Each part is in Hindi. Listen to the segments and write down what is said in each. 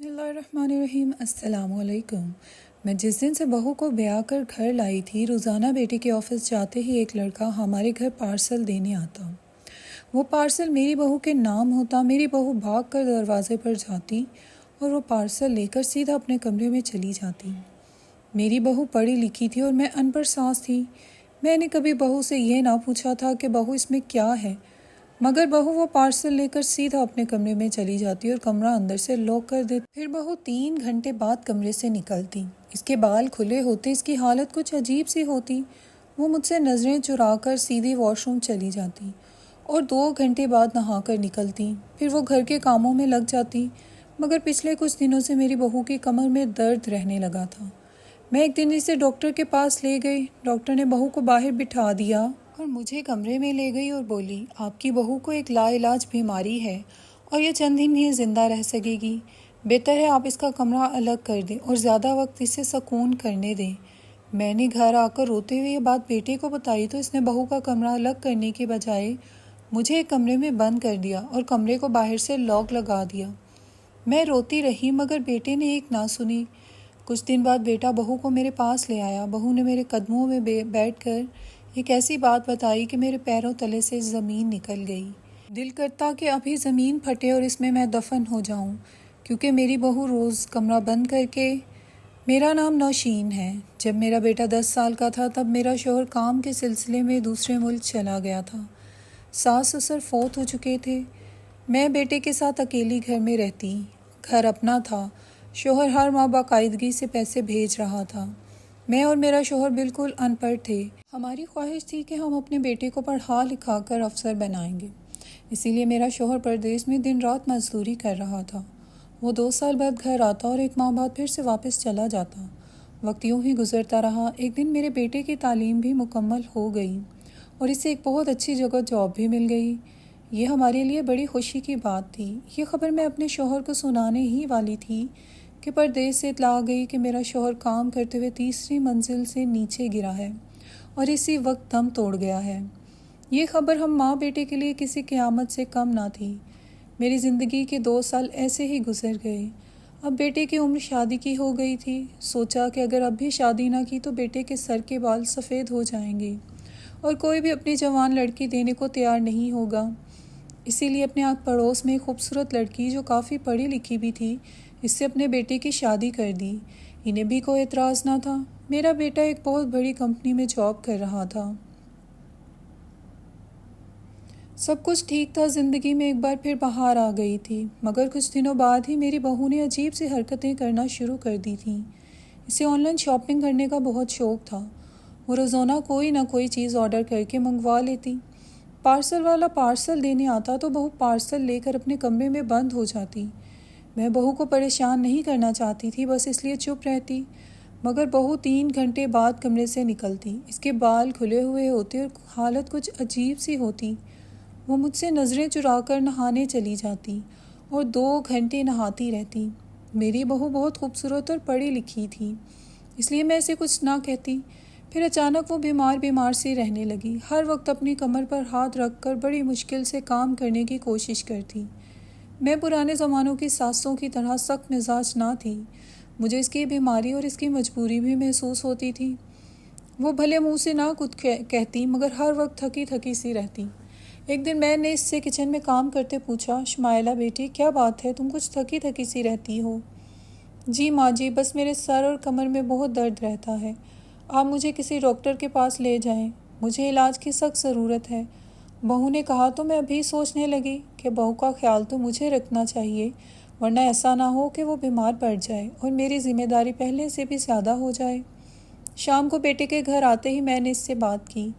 बिस्मिल्लाहिर्रहमानिर्रहीम। अस्सलामुअलैकुम। मैं जिस दिन से बहू को ब्याह कर घर लाई थी, रोज़ाना बेटे के ऑफिस जाते ही एक लड़का हमारे घर पार्सल देने आता। वो पार्सल मेरी बहू के नाम होता। मेरी बहू भाग कर दरवाजे पर जाती और वो पार्सल लेकर सीधा अपने कमरे में चली जाती। मेरी बहू पढ़ी लिखी थी और मैं अनपढ़ सास थी। मैंने कभी बहू से यह ना पूछा था कि बहू इसमें क्या है, मगर बहू वो पार्सल लेकर सीधा अपने कमरे में चली जाती और कमरा अंदर से लॉक कर देती। फिर बहू 3 घंटे बाद कमरे से निकलती। इसके बाल खुले होते, इसकी हालत कुछ अजीब सी होती। वो मुझसे नज़रें चुरा कर सीधी वॉशरूम चली जाती और 2 घंटे बाद नहा कर निकलती। फिर वो घर के कामों में लग जाती। मगर पिछले कुछ दिनों से मेरी बहू की कमर में दर्द रहने लगा था। मैं एक दिन इसे डॉक्टर के पास ले गई। डॉक्टर ने बहू को बाहर बिठा दिया और मुझे कमरे में ले गई और बोली, आपकी बहू को एक लाइलाज बीमारी है और ये चंद दिन ही ज़िंदा रह सकेगी। बेहतर है आप इसका कमरा अलग कर दें और ज़्यादा वक्त इसे सुकून करने दें। मैंने घर आकर रोते हुए ये बात बेटे को बताई तो इसने बहू का कमरा अलग करने के बजाय मुझे एक कमरे में बंद कर दिया और कमरे को बाहर से लॉक लगा दिया। मैं रोती रही मगर बेटे ने एक ना सुनी। कुछ दिन बाद बेटा बहू को मेरे पास ले आया। बहू ने मेरे कदमों में बैठकर एक ऐसी बात बताई कि मेरे पैरों तले से ज़मीन निकल गई। दिल करता कि अभी ज़मीन फटे और इसमें मैं दफन हो जाऊं, क्योंकि मेरी बहू रोज़ कमरा बंद करके, मेरा नाम नौशीन है। जब मेरा बेटा 10 साल का था तब मेरा शौहर काम के सिलसिले में दूसरे मुल्क चला गया था। सास ससुर फौत हो चुके थे। मैं बेटे के साथ अकेली घर में रहती। घर अपना था। शौहर हर माह बाकायदगी से पैसे भेज रहा था। मैं और मेरा शौहर बिल्कुल अनपढ़ थे। हमारी ख्वाहिश थी कि हम अपने बेटे को पढ़ा लिखा कर अफसर बनाएंगे। इसीलिए मेरा शौहर परदेश में दिन रात मजदूरी कर रहा था। वो 2 साल बाद घर आता और 1 माह बाद फिर से वापस चला जाता। वक्त यूं ही गुजरता रहा। एक दिन मेरे बेटे की तालीम भी मुकम्मल हो गई और इसे एक बहुत अच्छी जगह जॉब भी मिल गई। ये हमारे लिए बड़ी खुशी की बात थी। ये खबर मैं अपने शौहर को सुनाने ही वाली थी कि परदेश से इत्तला आ गई कि मेरा शौहर काम करते हुए तीसरी मंजिल से नीचे गिरा है और इसी वक्त दम तोड़ गया है। ये खबर हम माँ बेटे के लिए किसी क़यामत से कम ना थी। मेरी ज़िंदगी के 2 साल ऐसे ही गुजर गए। अब बेटे की उम्र शादी की हो गई थी। सोचा कि अगर अब भी शादी ना की तो बेटे के सर के बाल सफ़ेद हो जाएंगे और कोई भी अपनी जवान लड़की देने को तैयार नहीं होगा। इसीलिए अपने आप पड़ोस में एक खूबसूरत लड़की जो काफ़ी पढ़ी लिखी भी थी, इससे अपने बेटे की शादी कर दी। इन्हें भी कोई एतराज़ ना था। मेरा बेटा एक बहुत बड़ी कंपनी में जॉब कर रहा था। सब कुछ ठीक था। ज़िंदगी में एक बार फिर बहार आ गई थी। मगर कुछ दिनों बाद ही मेरी बहू ने अजीब सी हरकतें करना शुरू कर दी थीं। इसे ऑनलाइन शॉपिंग करने का बहुत शौक़ था। वो रोज़ाना कोई ना कोई चीज़ ऑर्डर करके मंगवा लेती। पार्सल वाला पार्सल देने आता तो बहू पार्सल लेकर अपने कमरे में बंद हो जाती। मैं बहू को परेशान नहीं करना चाहती थी, बस इसलिए चुप रहती। मगर बहू 3 घंटे बाद कमरे से निकलती। इसके बाल खुले हुए होते और हालत कुछ अजीब सी होती। वो मुझसे नज़रें चुराकर नहाने चली जाती और 2 घंटे नहाती रहती। मेरी बहू बहुत खूबसूरत और पढ़ी लिखी थी, इसलिए मैं इसे कुछ ना कहती। फिर अचानक वो बीमार बीमार सी रहने लगी। हर वक्त अपनी कमर पर हाथ रखकर बड़ी मुश्किल से काम करने की कोशिश करती। मैं पुराने ज़मानों की सासों की तरह सख्त मिजाज ना थी। मुझे इसकी बीमारी और इसकी मजबूरी भी महसूस होती थी। वो भले मुंह से ना कुछ कहती, मगर हर वक्त थकी थकी सी रहती। एक दिन मैंने इससे किचन में काम करते पूछा, शुमाइला बेटी क्या बात है, तुम कुछ थकी थकी सी रहती हो? जी माँ जी, बस मेरे सर और कमर में बहुत दर्द रहता है। आप मुझे किसी डॉक्टर के पास ले जाएं। मुझे इलाज की सख्त ज़रूरत है। बहू ने कहा तो मैं अभी सोचने लगी कि बहू का ख्याल तो मुझे रखना चाहिए, वरना ऐसा ना हो कि वो बीमार पड़ जाए और मेरी जिम्मेदारी पहले से भी ज़्यादा हो जाए। शाम को बेटे के घर आते ही मैंने इससे बात की,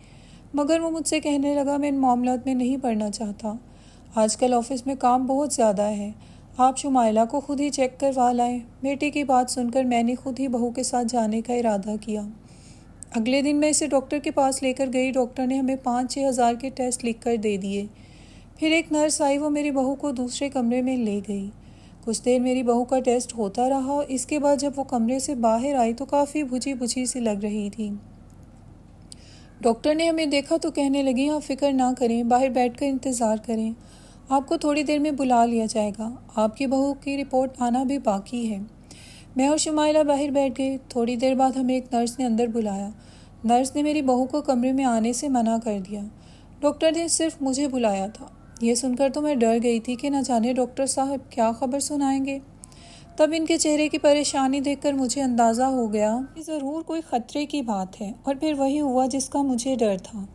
मगर वो मुझसे कहने लगा मैं इन मामलात में नहीं पढ़ना चाहता। आजकल ऑफिस में काम बहुत ज़्यादा है। आप शुमाइला को खुद ही चेक करवा लाएं। बेटे की बात सुनकर मैंने खुद ही बहू के साथ जाने का इरादा किया। अगले दिन मैं इसे डॉक्टर के पास लेकर गई। डॉक्टर ने हमें 5-6 हज़ार के टेस्ट लिख कर दे दिए। फिर एक नर्स आई, वो मेरी बहू को दूसरे कमरे में ले गई। कुछ देर मेरी बहू का टेस्ट होता रहा। इसके बाद जब वो कमरे से बाहर आई तो काफ़ी बुझी बुझी सी लग रही थी। डॉक्टर ने हमें देखा तो कहने लगी, आप फिक्र ना करें, बाहर बैठकर इंतज़ार करें, आपको थोड़ी देर में बुला लिया जाएगा। आपकी बहू की रिपोर्ट आना भी बाकी है। मैं और शुमाइला बाहर बैठ गए। थोड़ी देर बाद हमें एक नर्स ने अंदर बुलाया। नर्स ने मेरी बहू को कमरे में आने से मना कर दिया। डॉक्टर ने सिर्फ मुझे बुलाया था। ये सुनकर तो मैं डर गई थी कि न जाने डॉक्टर साहब क्या खबर सुनाएंगे। तब इनके चेहरे की परेशानी देखकर मुझे अंदाज़ा हो गया कि ज़रूर कोई ख़तरे की बात है, और फिर वही हुआ जिसका मुझे डर था।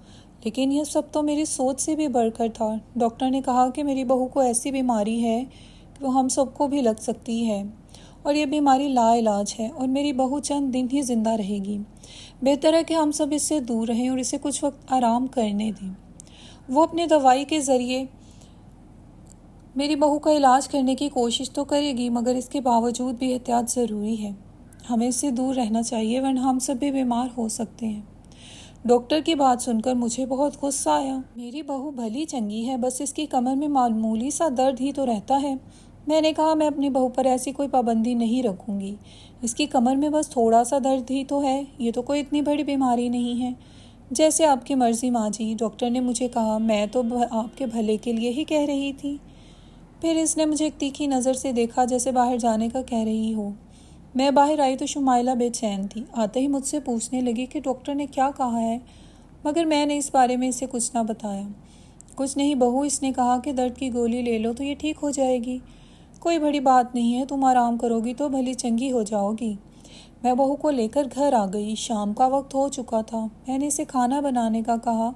लेकिन यह सब तो मेरी सोच से भी बढ़कर था। डॉक्टर ने कहा कि मेरी बहू को ऐसी बीमारी है कि वो हम सबको भी लग सकती है, और ये बीमारी लाइलाज है, और मेरी बहू चंद दिन ही ज़िंदा रहेगी। बेहतर है कि हम सब इससे दूर रहें और इसे कुछ वक्त आराम करने दें। वो अपने दवाई के ज़रिए मेरी बहू का इलाज करने की कोशिश तो करेगी, मगर इसके बावजूद भी एहतियात ज़रूरी है। हमें इससे दूर रहना चाहिए, वरना हम सब भी बीमार हो सकते हैं। डॉक्टर की बात सुनकर मुझे बहुत गुस्सा आया। मेरी बहू भली चंगी है, बस इसकी कमर में मामूली सा दर्द ही तो रहता है। मैंने कहा, मैं अपनी बहू पर ऐसी कोई पाबंदी नहीं रखूँगी। इसकी कमर में बस थोड़ा सा दर्द ही तो है, ये तो कोई इतनी बड़ी बीमारी नहीं है। जैसे आपकी मर्ज़ी माँ जी, डॉक्टर ने मुझे कहा। मैं तो आपके भले के लिए ही कह रही थी। फिर इसने मुझे एक तीखी नज़र से देखा, जैसे बाहर जाने का कह रही हो। मैं बाहर आई तो शुमाइला बेचैन थी। आते ही मुझसे पूछने लगी कि डॉक्टर ने क्या कहा है, मगर मैंने इस बारे में इसे कुछ ना बताया। कुछ नहीं बहू, इसने कहा कि दर्द की गोली ले लो तो ये ठीक हो जाएगी। कोई बड़ी बात नहीं है, तुम आराम करोगी तो भली चंगी हो जाओगी। मैं बहू को लेकर घर आ गई। शाम का वक्त हो चुका था। मैंने इसे खाना बनाने का कहा।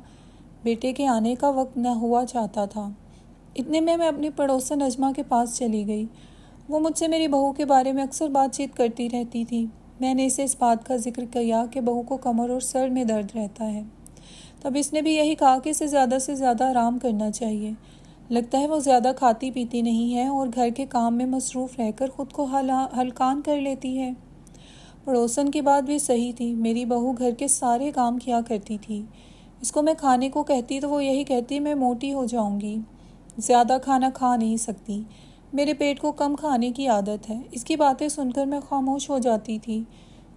बेटे के आने का वक्त न हुआ चाहता था। इतने में मैं अपनी पड़ोसन नजमा के पास चली गई। वो मुझसे मेरी बहू के बारे में अक्सर बातचीत करती रहती थी। मैंने इसे इस बात का जिक्र किया कि बहू को कमर और सर में दर्द रहता है। तब इसने भी यही कहा कि इसे ज़्यादा से ज़्यादा आराम करना चाहिए। लगता है वो ज़्यादा खाती पीती नहीं है और घर के काम में मसरूफ़ रहकर ख़ुद को हलकान कर लेती है। पड़ोसन की बात भी सही थी। मेरी बहू घर के सारे काम किया करती थी। इसको मैं खाने को कहती तो वो यही कहती, मैं मोटी हो जाऊंगी, ज़्यादा खाना खा नहीं सकती, मेरे पेट को कम खाने की आदत है। इसकी बातें सुनकर मैं खामोश हो जाती थी,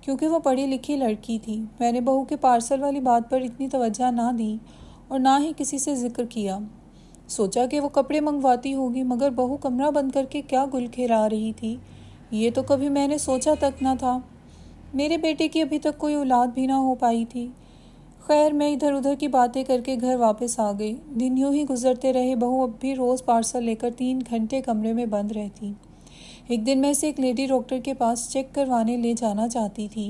क्योंकि वो पढ़ी लिखी लड़की थी। मैंने बहू के पार्सल वाली बात पर इतनी तवज्जो ना दी और ना ही किसी से जिक्र किया। सोचा कि वो कपड़े मंगवाती होगी, मगर बहू कमरा बंद करके क्या गुल खिला रही थी, ये तो कभी मैंने सोचा तक ना था। मेरे बेटे की अभी तक कोई औलाद भी ना हो पाई थी। खैर, मैं इधर उधर की बातें करके घर वापस आ गई। दिन यूं ही गुजरते रहे। बहू अब भी रोज़ पार्सल लेकर 3 घंटे कमरे में बंद रहती। एक दिन मैं इसे एक लेडी डॉक्टर के पास चेक करवाने ले जाना चाहती थी,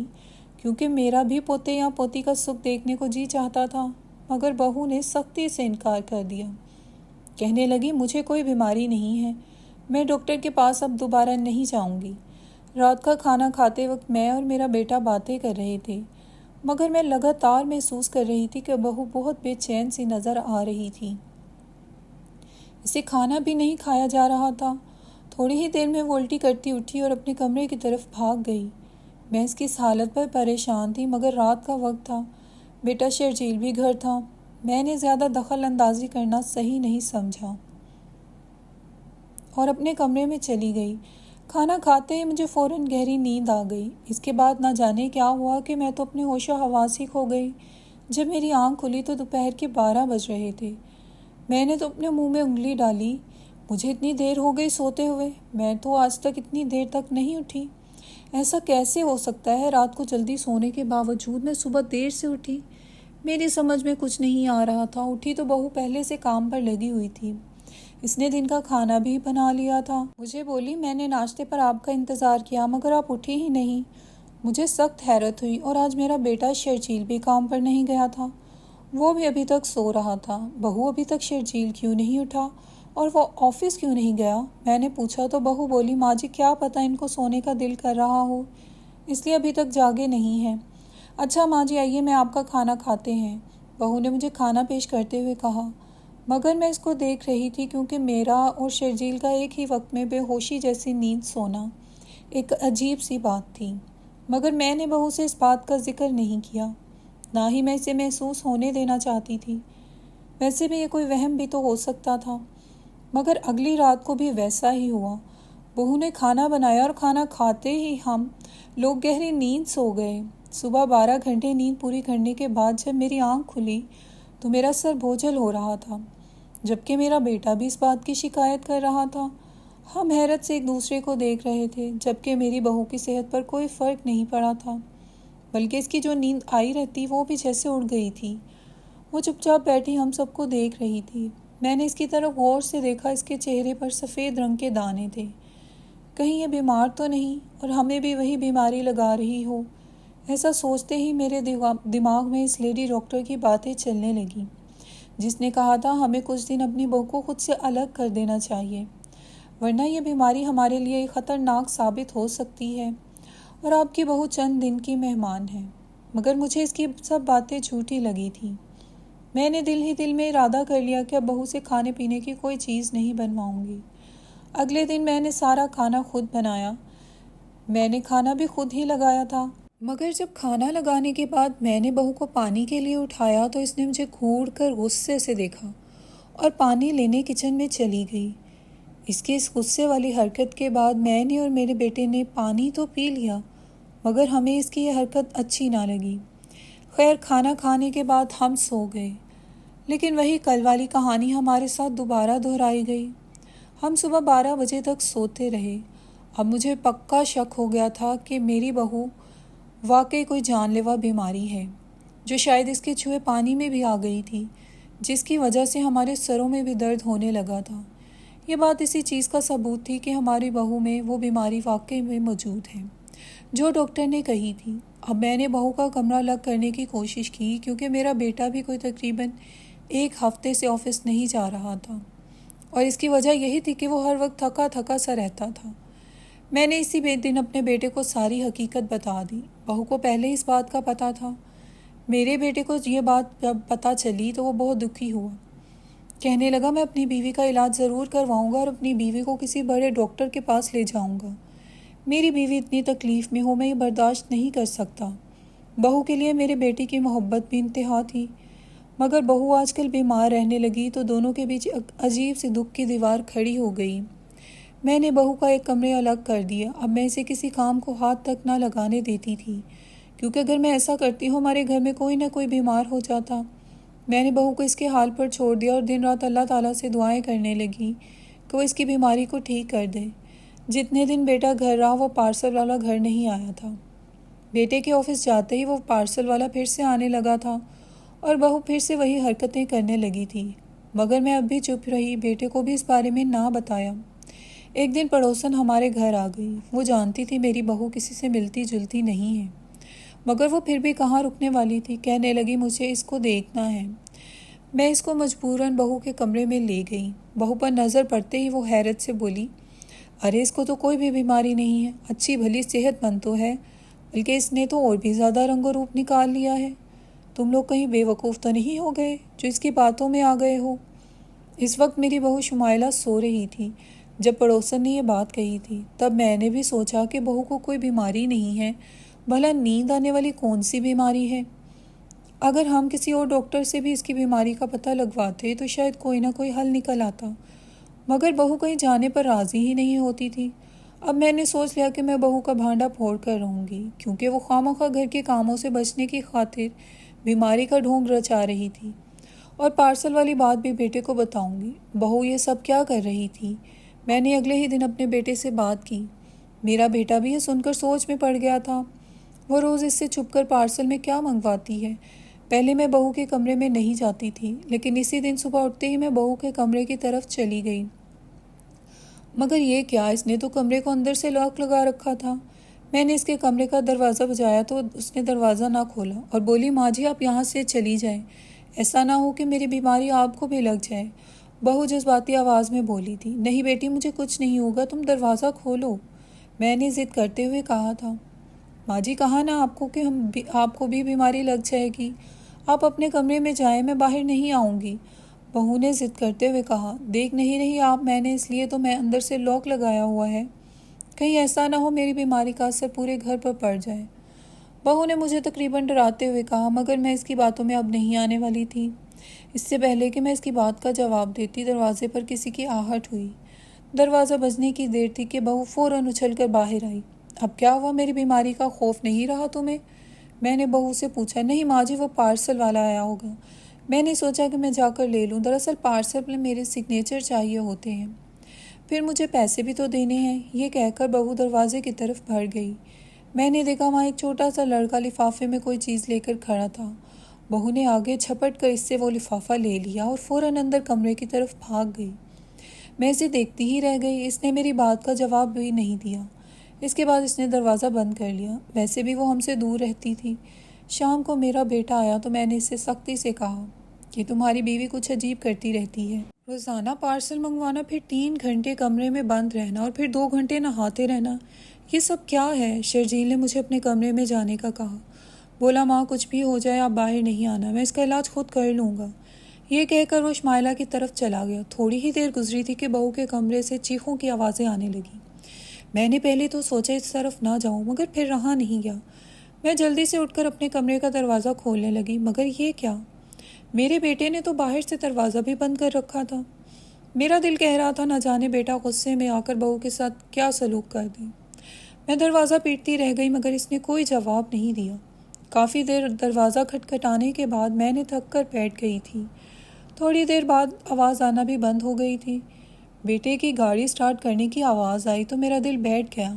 क्योंकि मेरा भी पोते या पोती का सुख देखने को जी चाहता था, मगर बहू ने सख्ती से इनकार कर दिया। कहने लगी, मुझे कोई बीमारी नहीं है, मैं डॉक्टर के पास अब दोबारा नहीं जाऊंगी। रात का खाना खाते वक्त मैं और मेरा बेटा बातें कर रहे थे, मगर मैं लगातार महसूस कर रही थी कि बहू बहुत बेचैन सी नज़र आ रही थी। इसे खाना भी नहीं खाया जा रहा था। थोड़ी ही देर में वो उल्टी करती उठी और अपने कमरे की तरफ भाग गई। मैं इसकी इस हालत पर परेशान थी, मगर रात का वक्त था। बेटा शर्जील भी घर था। मैंने ज़्यादा दखल अंदाजी करना सही नहीं समझा और अपने कमरे में चली गई। खाना खाते ही मुझे फ़ौरन गहरी नींद आ गई। इसके बाद ना जाने क्या हुआ कि मैं तो अपने होशो हवास ही खो गई। जब मेरी आँख खुली तो दोपहर के 12 बज रहे थे। मैंने तो अपने मुंह में उंगली डाली। मुझे इतनी देर हो गई सोते हुए, मैं तो आज तक इतनी देर तक नहीं उठी। ऐसा कैसे हो सकता है? रात को जल्दी सोने के बावजूद मैं सुबह देर से उठी। मेरी समझ में कुछ नहीं आ रहा था। उठी तो बहू पहले से काम पर लगी हुई थी। इसने दिन का खाना भी बना लिया था। मुझे बोली, मैंने नाश्ते पर आपका इंतज़ार किया, मगर आप उठी ही नहीं। मुझे सख्त हैरत हुई। और आज मेरा बेटा शर्जील भी काम पर नहीं गया था, वो भी अभी तक सो रहा था। बहू अभी तक शर्जील क्यों नहीं उठा और वो ऑफिस क्यों नहीं गया? मैंने पूछा तो बहू बोली, माँ जी क्या पता इनको सोने का दिल कर रहा हो, इसलिए अभी तक जागे नहीं हैं। अच्छा माँ जी, आइए मैं आपका खाना खाते हैं, बहू ने मुझे खाना पेश करते हुए कहा। मगर मैं इसको देख रही थी, क्योंकि मेरा और शर्जील का एक ही वक्त में बेहोशी जैसी नींद सोना एक अजीब सी बात थी। मगर मैंने बहू से इस बात का जिक्र नहीं किया, ना ही मैं इसे महसूस होने देना चाहती थी। वैसे भी ये कोई वहम भी तो हो सकता था। मगर अगली रात को भी वैसा ही हुआ। बहू ने खाना बनाया और खाना खाते ही हम लोग गहरी नींद सो गए। सुबह 12 घंटे नींद पूरी करने के बाद जब मेरी आँख खुली तो मेरा सर बोझल हो रहा था। जबकि मेरा बेटा भी इस बात की शिकायत कर रहा था। हम हैरत से एक दूसरे को देख रहे थे, जबकि मेरी बहू की सेहत पर कोई फ़र्क नहीं पड़ा था, बल्कि इसकी जो नींद आई रहती वो भी जैसे उड़ गई थी। वो चुपचाप बैठी हम सबको देख रही थी। मैंने इसकी तरफ गौर से देखा। इसके चेहरे पर सफ़ेद रंग के दाने थे। कहीं ये बीमार तो नहीं और हमें भी वही बीमारी लगा रही हो। ऐसा सोचते ही मेरे दिमाग में इस लेडी डॉक्टर की बातें चलने लगी, जिसने कहा था हमें कुछ दिन अपनी बहू को खुद से अलग कर देना चाहिए, वरना ये बीमारी हमारे लिए ख़तरनाक साबित हो सकती है और आपकी बहू चंद दिन की मेहमान है। मगर मुझे इसकी सब बातें झूठी लगी थी। मैंने दिल ही दिल में इरादा कर लिया कि अब बहू से खाने पीने की कोई चीज़ नहीं बनवाऊंगी। अगले दिन मैंने सारा खाना खुद बनाया। मैंने खाना भी खुद ही लगाया था। मगर जब खाना लगाने के बाद मैंने बहू को पानी के लिए उठाया तो इसने मुझे घूर कर गुस्से से देखा और पानी लेने किचन में चली गई। इसकी इस गुस्से वाली हरकत के बाद मैंने और मेरे बेटे ने पानी तो पी लिया, मगर हमें इसकी यह हरकत अच्छी ना लगी। खैर, खाना खाने के बाद हम सो गए, लेकिन वही कल वाली कहानी हमारे साथ दोबारा दोहराई गई। हम सुबह 12 बजे तक सोते रहे। अब मुझे पक्का शक हो गया था कि मेरी बहू वाकई कोई जानलेवा बीमारी है, जो शायद इसके छुए पानी में भी आ गई थी, जिसकी वजह से हमारे सरों में भी दर्द होने लगा था। ये बात इसी चीज़ का सबूत थी कि हमारी बहू में वो बीमारी वाकई में मौजूद है, जो डॉक्टर ने कही थी। अब मैंने बहू का कमरा अलग करने की कोशिश की, क्योंकि मेरा बेटा भी कोई तकरीबन 1 हफ्ते से ऑफिस नहीं जा रहा था और इसकी वजह यही थी कि वो हर वक्त थका थका सा रहता था। मैंने इसी दिन अपने बेटे को सारी हकीकत बता दी। बहू को पहले इस बात का पता था। मेरे बेटे को ये बात जब पता चली तो वो बहुत दुखी हुआ। कहने लगा, मैं अपनी बीवी का इलाज ज़रूर करवाऊंगा और अपनी बीवी को किसी बड़े डॉक्टर के पास ले जाऊंगा। मेरी बीवी इतनी तकलीफ़ में हो, मैं ये बर्दाश्त नहीं कर सकता। बहू के लिए मेरे बेटे की मोहब्बत भी इंतहा थी, मगर बहू आजकल बीमार रहने लगी तो दोनों के बीच अजीब सी दुख की दीवार खड़ी हो गई। मैंने बहू का एक कमरे अलग कर दिया। अब मैं इसे किसी काम को हाथ तक ना लगाने देती थी, क्योंकि अगर मैं ऐसा करती हूँ हमारे घर में कोई ना कोई बीमार हो जाता। मैंने बहू को इसके हाल पर छोड़ दिया और दिन रात अल्लाह ताला से दुआएं करने लगी कि वो इसकी बीमारी को ठीक कर दे। जितने दिन बेटा घर रहा वो पार्सल वाला घर नहीं आया था। बेटे के ऑफिस जाते ही वो पार्सल वाला फिर से आने लगा था और बहू फिर से वही हरकतें करने लगी थी। मगर मैं अब भी चुप रही, बेटे को भी इस बारे में ना बताया। एक दिन पड़ोसन हमारे घर आ गई। वो जानती थी मेरी बहू किसी से मिलती जुलती नहीं है, मगर वो फिर भी कहाँ रुकने वाली थी। कहने लगी, मुझे इसको देखना है। मैं इसको मजबूरन बहू के कमरे में ले गई। बहू पर नज़र पड़ते ही वो हैरत से बोली, अरे इसको तो कोई भी बीमारी नहीं है, अच्छी भली सेहतमंद तो है, बल्कि इसने तो और भी ज़्यादा रंगो रूप निकाल लिया है। तुम लोग कहीं बेवकूफ़ तो नहीं हो गए जो इसकी बातों में आ गए हो। इस वक्त मेरी बहू शुमाइला सो रही थी जब पड़ोसन ने ये बात कही थी। तब मैंने भी सोचा कि बहू को कोई बीमारी नहीं है, भला नींद आने वाली कौन सी बीमारी है। अगर हम किसी और डॉक्टर से भी इसकी बीमारी का पता लगवाते तो शायद कोई ना कोई हल निकल आता, मगर बहू कहीं जाने पर राज़ी ही नहीं होती थी। अब मैंने सोच लिया कि मैं बहू का भांडा फोड़ कर रहूँगी, क्योंकि वो खामखा घर के कामों से बचने की खातिर बीमारी का ढोंग रचा रही थी। और पार्सल वाली बात भी बेटे को बताऊंगी। बहू ये सब क्या कर रही थी। मैंने अगले ही दिन अपने बेटे से बात की। मेरा बेटा भी ये सुनकर सोच में पड़ गया था। वो रोज़ इससे छुपकर पार्सल में क्या मंगवाती है। पहले मैं बहू के कमरे में नहीं जाती थी, लेकिन इसी दिन सुबह उठते ही मैं बहू के कमरे की तरफ चली गई। मगर ये क्या, इसने तो कमरे को अंदर से लॉक लगा रखा था। मैंने इसके कमरे का दरवाज़ा बजाया तो उसने दरवाज़ा ना खोला और बोली, माँ जी आप यहाँ से चली जाएं, ऐसा ना हो कि मेरी बीमारी आपको भी लग जाए। बहू जज्बाती आवाज़ में बोली थी, नहीं बेटी मुझे कुछ नहीं होगा, तुम दरवाज़ा खोलो। मैंने ज़िद करते हुए कहा था, माँ जी कहा ना आपको कि आपको भी बीमारी लग जाएगी, आप अपने कमरे में जाएं, मैं बाहर नहीं आऊँगी। बहू ने ज़िद करते हुए कहा, देख नहीं रही आप, मैंने इसलिए तो मैं अंदर से लॉक लगाया हुआ है, कहीं ऐसा ना हो मेरी बीमारी का असर पूरे घर पर पड़ जाए। बहू ने मुझे तकरीबन डराते हुए कहा, मगर मैं इसकी बातों में अब नहीं आने वाली थी। इससे पहले कि मैं इसकी बात का जवाब देती, दरवाजे पर किसी की आहट हुई। दरवाज़ा बजने की देर थी कि बहू फ़ौरन उछल कर बाहर आई। अब क्या हुआ, मेरी बीमारी का खौफ नहीं रहा तुम्हें? मैंने बहू से पूछा। नहीं माँ जी, वो पार्सल वाला आया होगा। मैंने सोचा कि मैं जाकर ले लूं। दरअसल पार्सल में मेरे सिग्नेचर चाहिए होते हैं, फिर मुझे पैसे भी तो देने हैं। ये कहकर बहू दरवाजे की तरफ बढ़ गई। मैंने देखा वहाँ एक छोटा सा लड़का लिफाफे में कोई चीज़ लेकर खड़ा था। बहू ने आगे झपट कर इससे वो लिफाफा ले लिया और फ़ौरन अंदर कमरे की तरफ भाग गई। मैं इसे देखती ही रह गई। इसने मेरी बात का जवाब भी नहीं दिया। इसके बाद इसने दरवाज़ा बंद कर लिया। वैसे भी वो हमसे दूर रहती थी। शाम को मेरा बेटा आया तो मैंने इससे सख्ती से कहा कि तुम्हारी बीवी कुछ अजीब करती रहती है। रोज़ाना पार्सल मंगवाना, फिर 3 घंटे कमरे में बंद रहना और फिर 2 घंटे नहाते रहना, ये सब क्या है? शर्जील ने मुझे अपने कमरे में जाने का कहा। बोला, माँ कुछ भी हो जाए आप बाहर नहीं आना, मैं इसका इलाज खुद कर लूँगा। ये कहकर वो शमाइला की तरफ चला गया। थोड़ी ही देर गुजरी थी कि बहू के कमरे से चीखों की आवाज़ें आने लगी। मैंने पहले तो सोचा इस तरफ ना जाऊं, मगर फिर रहा नहीं गया। मैं जल्दी से उठकर अपने कमरे का दरवाज़ा खोलने लगी, मगर ये क्या? मेरे बेटे ने तो बाहर से दरवाज़ा भी बंद कर रखा था। मेरा दिल कह रहा था न जाने बेटा गुस्से में आकर बहू के साथ क्या सलूक कर दे। मैं दरवाज़ा पीटती रह गई, मगर इसने कोई जवाब नहीं दिया। काफ़ी देर दरवाज़ा खटखटाने के बाद मैंने थक कर बैठ गई थी। थोड़ी देर बाद आवाज़ आना भी बंद हो गई थी। बेटे की गाड़ी स्टार्ट करने की आवाज़ आई तो मेरा दिल बैठ गया।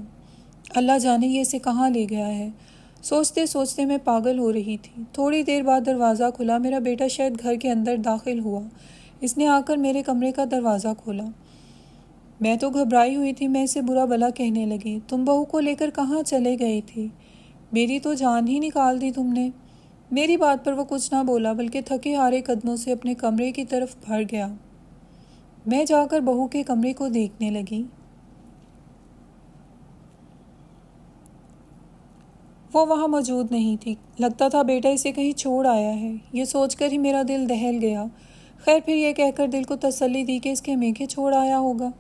अल्लाह जाने ये इसे कहाँ ले गया है। सोचते सोचते मैं पागल हो रही थी। थोड़ी देर बाद दरवाज़ा खुला। मेरा बेटा शायद घर के अंदर दाखिल हुआ। इसने आकर मेरे कमरे का दरवाज़ा खोला। मैं तो घबराई हुई थी। मैं इसे बुरा भला कहने लगी, तुम बहू को लेकर कहाँ चले गए थे? मेरी तो जान ही निकाल दी तुमने। मेरी बात पर वो कुछ ना बोला, बल्कि थके हारे कदमों से अपने कमरे की तरफ बढ़ गया। मैं जाकर बहू के कमरे को देखने लगी। वो वहाँ मौजूद नहीं थी। लगता था बेटा इसे कहीं छोड़ आया है। ये सोचकर ही मेरा दिल दहल गया। खैर, फिर ये कहकर दिल को तसल्ली दी कि इसके मेके छोड़ आया होगा।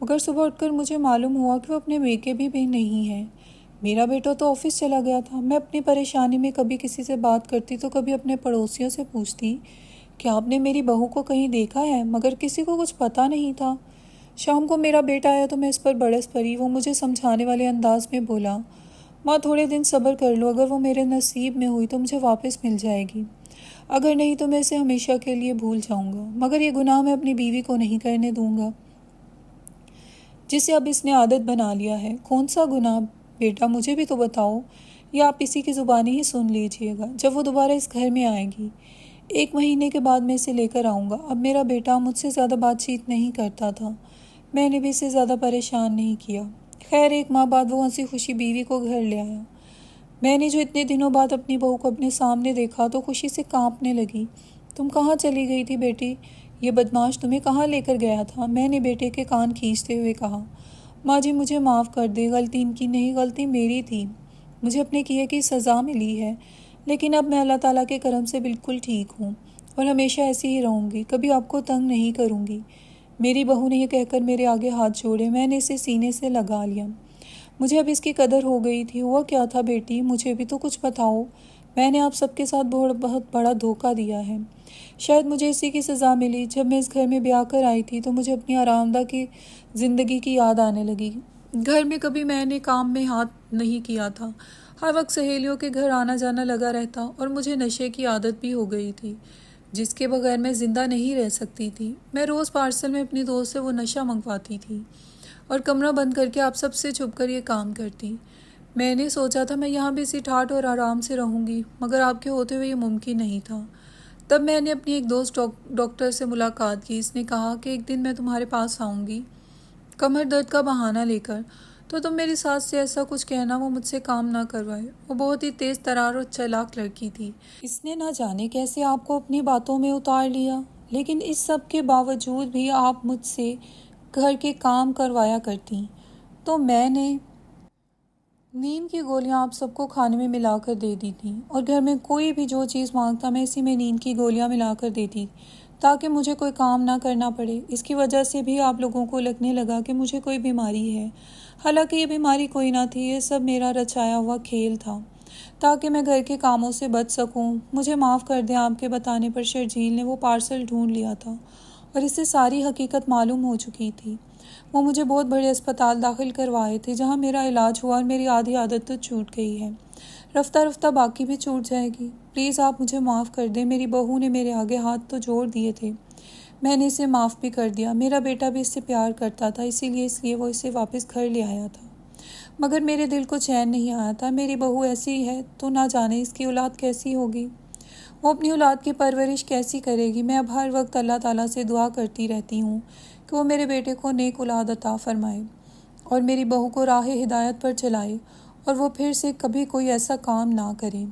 मगर सुबह उठकर मुझे मालूम हुआ कि वो अपने मेके भी नहीं है। मेरा बेटा तो ऑफिस चला गया था। मैं अपनी परेशानी में कभी किसी से बात करती तो कभी अपने पड़ोसियों से पूछती कि आपने मेरी बहू को कहीं देखा है, मगर किसी को कुछ पता नहीं था। शाम को मेरा बेटा आया तो मैं इस पर बरस पड़ी। वो मुझे समझाने वाले अंदाज में बोला, माँ थोड़े दिन सब्र कर लो, अगर वो मेरे नसीब में हुई तो मुझे वापस मिल जाएगी, अगर नहीं तो मैं इसे हमेशा के लिए भूल जाऊंगा। मगर ये गुनाह मैं अपनी बीवी को नहीं करने दूंगा, जिसे अब इसने आदत बना लिया है। कौन सा गुनाह बेटा, मुझे भी तो बताओ, या आप इसी की ज़ुबानी ही सुन लीजिएगा जब वो दोबारा इस घर में आएगी। 1 महीने के बाद मैं इसे लेकर आऊँगा। अब मेरा बेटा मुझसे ज़्यादा बातचीत नहीं करता था। मैंने भी इसे ज़्यादा परेशान नहीं किया। खैर, 1 माह बाद वो हंसी खुशी बीवी को घर ले आया। मैंने जो इतने दिनों बाद अपनी बहू को अपने सामने देखा तो खुशी से कांपने लगी। तुम कहाँ चली गई थी बेटी? ये बदमाश तुम्हें कहाँ लेकर गया था? मैंने बेटे के कान खींचते हुए कहा। माँ जी, मुझे माफ़ कर दे, गलती इनकी नहीं, गलती मेरी थी। मुझे अपने किए की सज़ा मिली है, लेकिन अब मैं अल्लाह ताला के करम से बिल्कुल ठीक हूँ और हमेशा ऐसी ही रहूँगी, कभी आपको तंग नहीं करूँगी। मेरी बहू ने यह कहकर मेरे आगे हाथ जोड़े। मैंने इसे सीने से लगा लिया। मुझे अब इसकी कदर हो गई थी। हुआ क्या था बेटी, मुझे भी तो कुछ बताओ। मैंने आप सबके साथ बहुत बड़ा धोखा दिया है। शायद मुझे इसी की सज़ा मिली। जब मैं इस घर में ब्याह कर आई थी तो मुझे अपनी आरामदा की ज़िंदगी की याद आने लगी। घर में कभी मैंने काम में हाथ नहीं किया था। हर वक्त सहेलियों के घर आना जाना लगा रहता और मुझे नशे की आदत भी हो गई थी, जिसके बगैर मैं ज़िंदा नहीं रह सकती थी। मैं रोज़ पार्सल में अपनी दोस्त से वो नशा मंगवाती थी और कमरा बंद करके आप सबसे छुप कर ये काम करती। मैंने सोचा था मैं यहाँ भी इसी ठाठ और आराम से रहूँगी, मगर आपके होते हुए ये मुमकिन नहीं था। तब मैंने अपनी एक दोस्त डॉक्टर से मुलाकात की। इसने कहा कि एक दिन मैं तुम्हारे पास आऊँगी कमर दर्द का बहाना लेकर, तो तुम मेरी सास से ऐसा कुछ कहना वो मुझसे काम ना करवाए। वो बहुत ही तेज़ तरार और चालाक लड़की थी। इसने ना जाने कैसे आपको अपनी बातों में उतार लिया, लेकिन इस सब के बावजूद भी आप मुझसे घर के काम करवाया करती। तो मैंने नींद की गोलियां आप सबको खाने में मिलाकर दे दी थी और घर में कोई भी जो चीज़ मांगता मैं इसी में नींद की गोलियां मिलाकर देती ताकि मुझे कोई काम ना करना पड़े। इसकी वजह से भी आप लोगों को लगने लगा कि मुझे कोई बीमारी है। हालांकि ये बीमारी कोई ना थी, ये सब मेरा रचाया हुआ खेल था ताकि मैं घर के कामों से बच सकूं। मुझे माफ़ कर दें, आपके बताने पर शर्जील ने वो पार्सल ढूंढ लिया था और इससे सारी हकीकत मालूम हो चुकी थी। वो मुझे बहुत बड़े अस्पताल दाखिल करवाए थे जहाँ मेरा इलाज हुआ और मेरी आधी आदत तो छूट गई है। रफ्ता रफ्ता बाकी भी छूट जाएगी। प्लीज़ आप मुझे माफ़ कर दें। मेरी बहू ने मेरे आगे हाथ तो जोड़ दिए थे, मैंने इसे माफ़ भी कर दिया। मेरा बेटा भी इससे प्यार करता था, इसीलिए वो इसे वापस घर ले आया था। मगर मेरे दिल को चैन नहीं आया था। मेरी बहू ऐसी है तो ना जाने इसकी औलाद कैसी होगी, वो अपनी औलाद की परवरिश कैसी करेगी। मैं अब हर वक्त अल्लाह ताला से दुआ करती रहती हूँ कि वो मेरे बेटे को नेक औलाद अता फरमाए और मेरी बहू को राह हिदायत पर चलाए और वो फिर से कभी कोई ऐसा काम ना करे।